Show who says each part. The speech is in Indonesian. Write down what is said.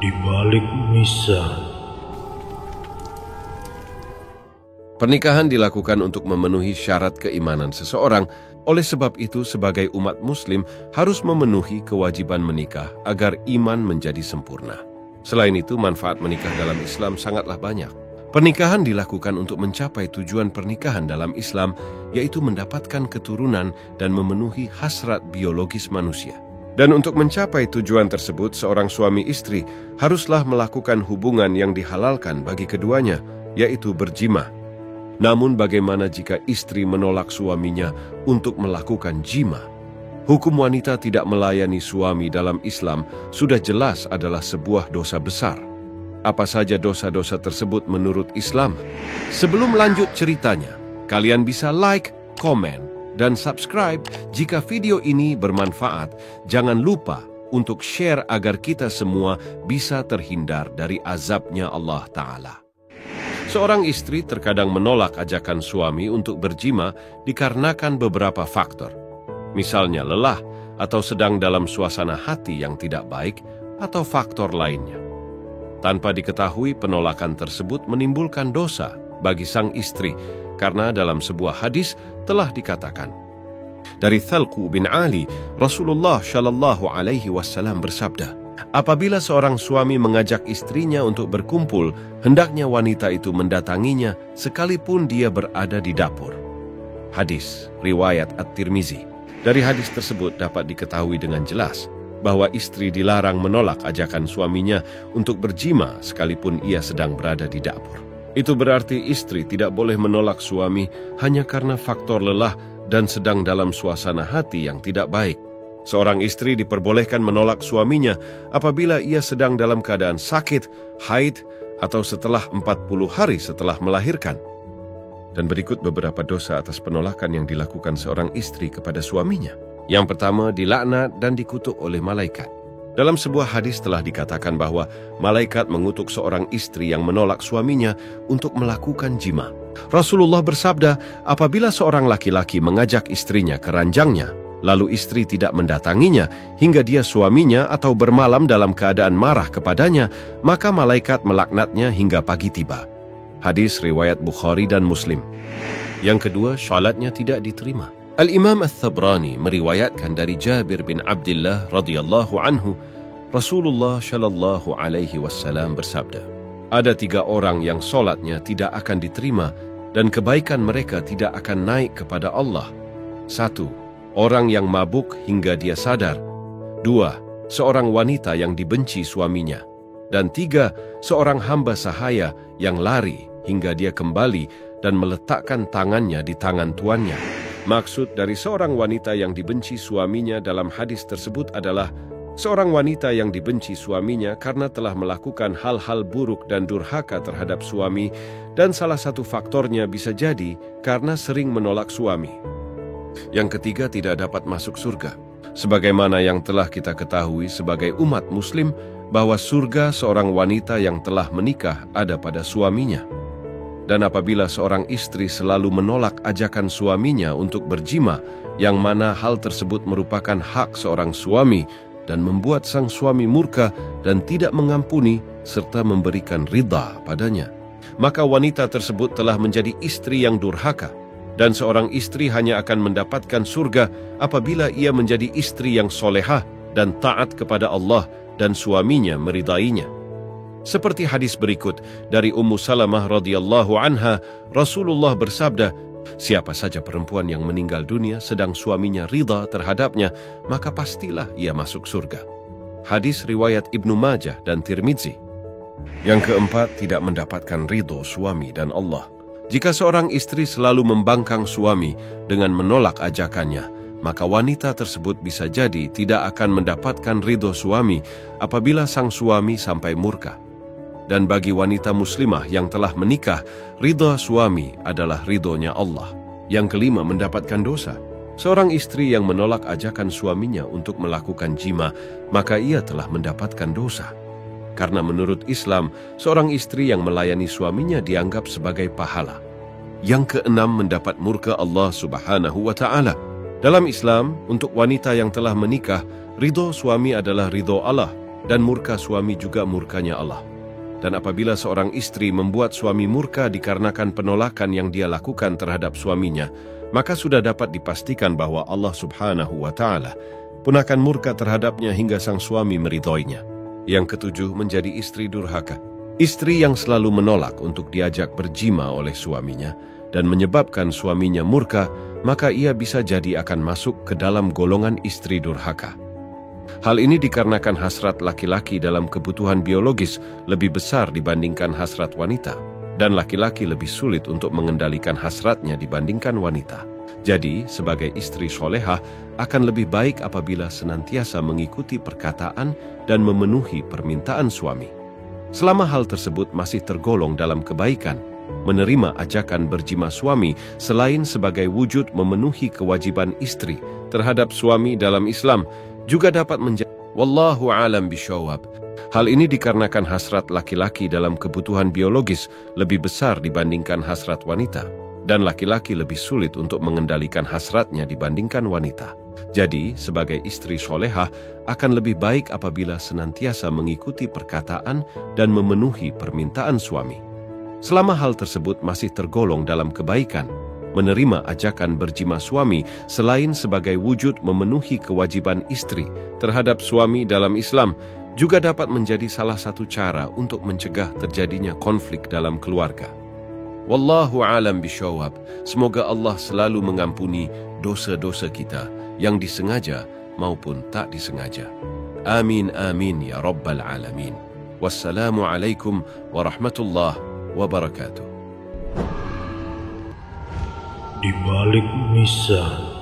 Speaker 1: di balik misa.
Speaker 2: Pernikahan dilakukan untuk memenuhi syarat keimanan seseorang. Oleh sebab itu, sebagai umat muslim harus memenuhi kewajiban menikah agar iman menjadi sempurna. Selain itu, manfaat menikah dalam Islam sangatlah banyak. Pernikahan dilakukan untuk mencapai tujuan pernikahan dalam Islam, yaitu mendapatkan keturunan dan memenuhi hasrat biologis manusia. Dan untuk mencapai tujuan tersebut, seorang suami istri haruslah melakukan hubungan yang dihalalkan bagi keduanya, yaitu berjimah. Namun bagaimana jika istri menolak suaminya untuk melakukan jimah? Hukum wanita tidak melayani suami dalam Islam sudah jelas adalah sebuah dosa besar. Apa saja dosa-dosa tersebut menurut Islam? Sebelum lanjut ceritanya, kalian bisa like, komen, dan subscribe jika video ini bermanfaat. Jangan lupa untuk share agar kita semua bisa terhindar dari azabnya Allah Ta'ala. Seorang istri terkadang menolak ajakan suami untuk berjimah dikarenakan beberapa faktor. Misalnya lelah atau sedang dalam suasana hati yang tidak baik atau faktor lainnya. Tanpa diketahui, penolakan tersebut menimbulkan dosa bagi sang istri karena dalam sebuah hadis telah dikatakan. Dari Thalq bin Ali, Rasulullah Shallallahu Alaihi Wasallam bersabda, apabila seorang suami mengajak istrinya untuk berkumpul, hendaknya wanita itu mendatanginya sekalipun dia berada di dapur. Hadis riwayat At-Tirmizi. Dari hadis tersebut dapat diketahui dengan jelas bahwa istri dilarang menolak ajakan suaminya untuk berjimah sekalipun ia sedang berada di dapur. Itu berarti istri tidak boleh menolak suami hanya karena faktor lelah dan sedang dalam suasana hati yang tidak baik. Seorang istri diperbolehkan menolak suaminya apabila ia sedang dalam keadaan sakit, haid, atau setelah 40 hari setelah melahirkan. Dan berikut beberapa dosa atas penolakan yang dilakukan seorang istri kepada suaminya. Yang pertama, dilaknat dan dikutuk oleh malaikat. Dalam sebuah hadis telah dikatakan bahwa malaikat mengutuk seorang istri yang menolak suaminya untuk melakukan jima. Rasulullah bersabda, apabila seorang laki-laki mengajak istrinya ke ranjangnya, lalu istri tidak mendatanginya hingga dia suaminya atau bermalam dalam keadaan marah kepadanya, maka malaikat melaknatnya hingga pagi tiba. Hadis riwayat Bukhari dan Muslim. Yang kedua, salatnya tidak diterima. Al-Imam Al-Thabrani meriwayatkan dari Jabir bin Abdullah radhiyallahu anhu, Rasulullah Shallallahu Alaihi Wasallam bersabda, ada 3 orang yang salatnya tidak akan diterima dan kebaikan mereka tidak akan naik kepada Allah. 1. Orang yang mabuk hingga dia sadar. 2. Seorang wanita yang dibenci suaminya. Dan 3. Seorang hamba sahaya yang lari hingga dia kembali dan meletakkan tangannya di tangan tuannya. Maksud dari seorang wanita yang dibenci suaminya dalam hadis tersebut adalah seorang wanita yang dibenci suaminya karena telah melakukan hal-hal buruk dan durhaka terhadap suami, dan salah satu faktornya bisa jadi karena sering menolak suami. Yang ketiga, tidak dapat masuk surga. Sebagaimana yang telah kita ketahui sebagai umat muslim bahwa surga seorang wanita yang telah menikah ada pada suaminya. Dan apabila seorang istri selalu menolak ajakan suaminya untuk berjimah, yang mana hal tersebut merupakan hak seorang suami dan membuat sang suami murka dan tidak mengampuni serta memberikan ridha padanya, maka wanita tersebut telah menjadi istri yang durhaka. Dan seorang istri hanya akan mendapatkan surga apabila ia menjadi istri yang solehah dan taat kepada Allah dan suaminya meridainya. Seperti hadis berikut dari Ummu Salamah radhiyallahu anha, Rasulullah bersabda, siapa saja perempuan yang meninggal dunia sedang suaminya ridha terhadapnya, maka pastilah ia masuk surga. Hadis riwayat Ibnu Majah dan Tirmizi. Yang keempat, tidak mendapatkan ridho suami dan Allah. Jika seorang istri selalu membangkang suami dengan menolak ajakannya, maka wanita tersebut bisa jadi tidak akan mendapatkan ridho suami apabila sang suami sampai murka. Dan bagi wanita muslimah yang telah menikah, ridha suami adalah ridhonya Allah. Yang kelima, mendapatkan dosa. Seorang istri yang menolak ajakan suaminya untuk melakukan jima, maka ia telah mendapatkan dosa. Karena menurut Islam, seorang istri yang melayani suaminya dianggap sebagai pahala. Yang keenam, mendapat murka Allah Subhanahu wa Ta'ala. Dalam Islam, untuk wanita yang telah menikah, ridho suami adalah ridho Allah. dan murka suami juga murkanya Allah. Dan apabila seorang istri membuat suami murka dikarenakan penolakan yang dia lakukan terhadap suaminya, maka sudah dapat dipastikan bahwa Allah Subhanahu wa Ta'ala pun akan murka terhadapnya hingga sang suami meridhoinya. Yang ketujuh, menjadi istri durhaka. Istri yang selalu menolak untuk diajak berjima oleh suaminya dan menyebabkan suaminya murka, maka ia bisa jadi akan masuk ke dalam golongan istri durhaka. Hal ini dikarenakan hasrat laki-laki dalam kebutuhan biologis lebih besar dibandingkan hasrat wanita, dan laki-laki lebih sulit untuk mengendalikan hasratnya dibandingkan wanita. Jadi, sebagai istri solehah akan lebih baik apabila senantiasa mengikuti perkataan dan memenuhi permintaan suami. Selama hal tersebut masih tergolong dalam kebaikan, menerima ajakan berjima suami selain sebagai wujud memenuhi kewajiban istri terhadap suami dalam Islam juga dapat menjadi wallahu alam bisyawab. Hal ini dikarenakan hasrat laki-laki dalam kebutuhan biologis lebih besar dibandingkan hasrat wanita, dan laki-laki lebih sulit untuk mengendalikan hasratnya dibandingkan wanita. Jadi, sebagai istri solehah akan lebih baik apabila senantiasa mengikuti perkataan dan memenuhi permintaan suami. Selama hal tersebut masih tergolong dalam kebaikan, menerima ajakan berjima suami selain sebagai wujud memenuhi kewajiban istri terhadap suami dalam Islam juga dapat menjadi salah satu cara untuk mencegah terjadinya konflik dalam keluarga. Wallahu alam bisyawab. Semoga Allah selalu mengampuni dosa-dosa kita yang disengaja maupun tak disengaja. Amin amin ya rabbal alamin. Wassalamualaikum warahmatullahi wabarakatuh.
Speaker 1: Di balik misah